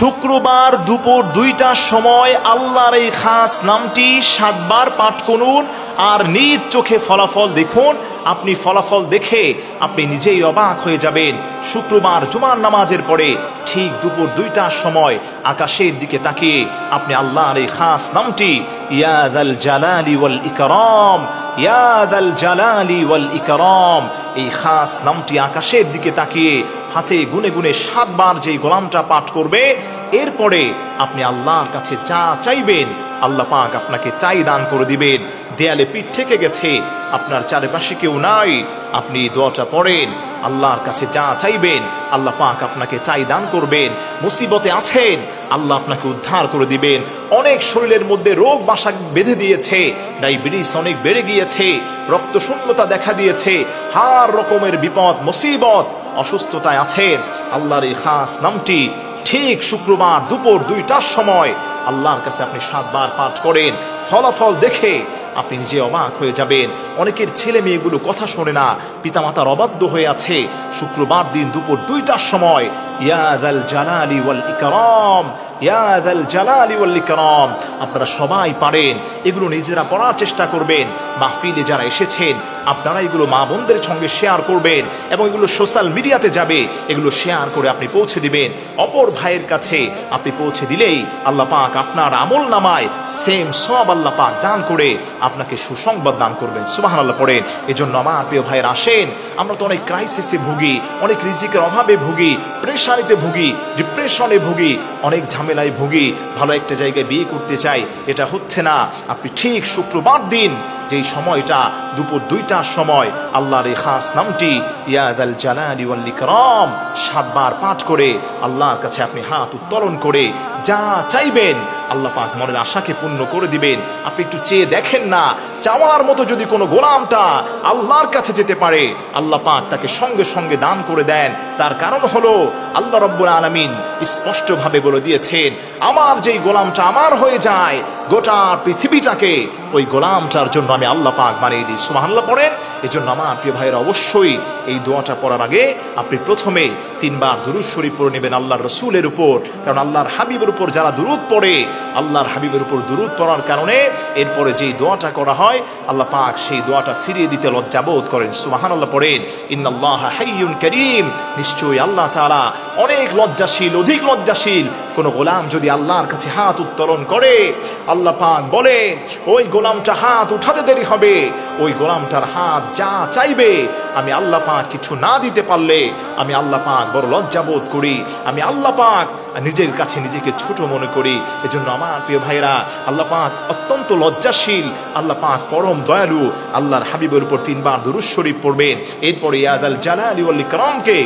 শুক্রবার দুপুর 2টার সময় আল্লাহর এই খাস নামটি 7 বার পাঠ করুন আর নিজ চোখে ফলাফল দেখুন। আপনি ফলাফল দেখে আপনি নিজেই অবাক হয়ে যাবেন। শুক্রবার জুমার নামাজের পরে ঠিক দুপুর 2টার সময় আকাশের দিকে তাকিয়ে আপনি আল্লাহর এই খাস নামটি ইয়া যাল জালালি ওয়াল ইকরাম, ইয়া যাল জালালি ওয়াল ইকরাম, এই খাস নামটি আকাশের দিকে তাকিয়ে হাতে গুনে গুনে 7 বার যেই গোলামটা পাঠ করবে, এরপরে আপনি আল্লাহর কাছে যা চাইবেন আল্লাহ পাক আপনাকে তাই দান করে দিবেন। দেয়ালে পিঠ ঠেকে গেছে, আপনার চারিপাশে কেউ নাই, আপনি দোয়াটা পড়েন, আল্লাহর কাছে যা চাইবেন আল্লাহ পাক আপনাকে তাই দান করবেন। মুসিবতে আছেন, আল্লাহ আপনাকে উদ্ধার করে দিবেন। অনেক শরীরের মধ্যে রোগ বাসা বেঁধে দিয়েছে, ডায়াবেটিস অনেক বেড়ে গিয়েছে, রক্ত শূন্যতা দেখা দিয়েছে, হার রকমের বিপদ মুসিবত অসুস্থতায় আছেন। আল্লাহর এই খাস নামটি ঠিক শুক্রবার দুপুর 2টার সময় আল্লাহর কাছে আপনি 7 বার পাঠ করেন, ফলাফল দেখে আপনি নিজে অবাক হয়ে যাবেন। অনেকের ছেলে মেয়েগুলো কথা শোনে না, পিতামাতার অবাধ্য হয়ে আছে। শুক্রবার দিন দুপুর 2টার সময় ইয়া যাল জালালি ওয়াল ইকরাম, ইয়া যাল জালালি ওয়াল ইকরাম, আপনারা সবাই পারেন, এগুলো নিজেরা পড়ার চেষ্টা করবেন। মাহফিলে যারা এসেছেন আপনারা এগুলো মা বোনদের সঙ্গে শেয়ার করবেন এবং এগুলো সোশ্যাল মিডিয়াতে যাবে, এগুলো শেয়ার করে আপনি পৌঁছে দিবেন। অপর ভাইয়ের কাছে আপনি পৌঁছে দিলেই আল্লাহ পাক আপনার আমল নামায় সেম সওয়াব আল্লাহ পাক দান করে আপনাকে সুসংবাদ দান করবেন। সুবহানাল্লাহ পড়েন। এজন্য আমার প্রিয় ভাইয়ের আসেন, আমরা তো অনেক ক্রাইসিসে ভুগি, অনেক রিজিকের অভাবে ভুগি, প্রেশারিতে ভুগি, ডিপ্রেশনে ভুগি, অনেক ঝামেলায় ভুগি। ভালো একটা জায়গায় বিয়ে করতে চাই, এটা হচ্ছে না। আপনি ঠিক শুক্রবার দিন যেই সময়টা দুপুর 2টার সময় আল্লাহর এই খাস নামটি ইয়া যাল জালালি ওয়াল ইকরাম 7 বার পাঠ করে আল্লাহর কাছে আপনি হাত উত্তোলন করে যা চাইবেন আল্লাহ পাক মনের আশাকে পূর্ণ করে দিবেন। আপনি একটু চেয়ে দেখেন না, চাওয়ার মতো যদি কোনো গোলামটা আল্লাহর কাছে যেতে পারে আল্লাহ পাক তাকে সঙ্গে সঙ্গে দান করে দেন। তার কারণ হলো আল্লাহ রাব্বুল আলামিন স্পষ্টভাবে বলে দিয়েছেন, আমার যেই গোলামটা আমার হয়ে যায় গোটা পৃথিবীটাকে ওই গোলামটার জন্য আমি আল্লাহ পাক বানিয়ে দিই। সুবহানাল্লাহ পড়েন। এজন্য আমার প্রিয় ভাইয়েরা অবশ্যই এই দোয়াটা পড়ার আগে আপনি প্রথমে 3 বার দুরূদ শরীফ পড়ে নেবেন আল্লাহর রাসূলের উপর। কারণ আল্লাহর হাবিবের উপর যারা দুরূদ পড়ে, আল্লাহর হাবিবের উপর দুরূদ পড়ার কারণে এরপরে যেই দোয়াটা করা হয় আল্লাহ পাক সেই দোয়াটা ফিরিয়ে দিতে লজ্জাবোধ করেন। সুবহানাল্লাহ পড়েন। ইন্নাল্লাহা হাইয়ুন কারীম, নিশ্চয়ই আল্লাহ তাআলা অনেক লজ্জাশীল, অধিক লজ্জাশীল। কোন গোলাম যদি আল্লাহর কাছে হাত উত্তোলন করে আল্লাহ পাক বলেন ওই গোলামটা হাত উঠাতে দেরি হবে, ওই গোলামটার হাত যা চাইবে আমি আল্লাহ পাক কিছু না দিতে পারলে আমি আল্লাহ পাক বড় লজ্জাবোধ করি, আমি আল্লাহ পাক নিজের কাছে নিজেকে ছোট মনে করি। এজন্য আমার প্রিয় ভাইরা আল্লাহ পাক অত্যন্ত লজ্জাশীল, আল্লাহ পাক পরম দয়ালু। আল্লাহর হাবিবের উপর 3 বার দুরূদ শরীফ পড়বেন, এরপরে ইয়া যাল জালালি ওয়াল ইকরামকে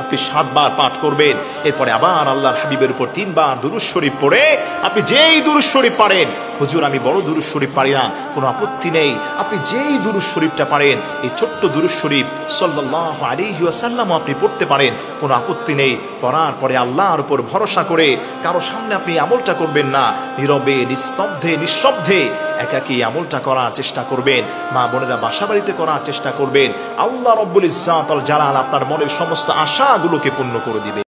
আপনি 7 বার পাঠ করবেন। এরপরে আবার আল্লাহর হাবিবের উপর 3 বার দুরূদ শরীফ পড়ে আপনি যেই দুরূদ শরীফ পারেন, হুজুর আমি বড় দুরূদ শরীফ পারি না, কোনো আপত্তি নেই, আপনি যেই দুরূদ শরীফটা পারেন এই ছোট্ট দুরূদ শরীফ সাল্লাল্লাহু আলাইহি ওয়াসাল্লাম আপনি পড়তে পারেন, কোনো আপত্তি নেই। পড়ার পরে আল্লাহর উপর ভরসা করে কারো সামনে আপনি আমলটা করবেন না, নীরবে নিস্তব্ধে নিঃশব্দে একাকী আমলটা করার চেষ্টা করবেন। মা বোনেরা বাসা বাড়িতে করার চেষ্টা করবেন। আল্লাহ রব্বুল ইজ্জাত ওয়াল জালাল আপনার মনের সমস্ত আশাগুলোকে পূর্ণ করে দিবে।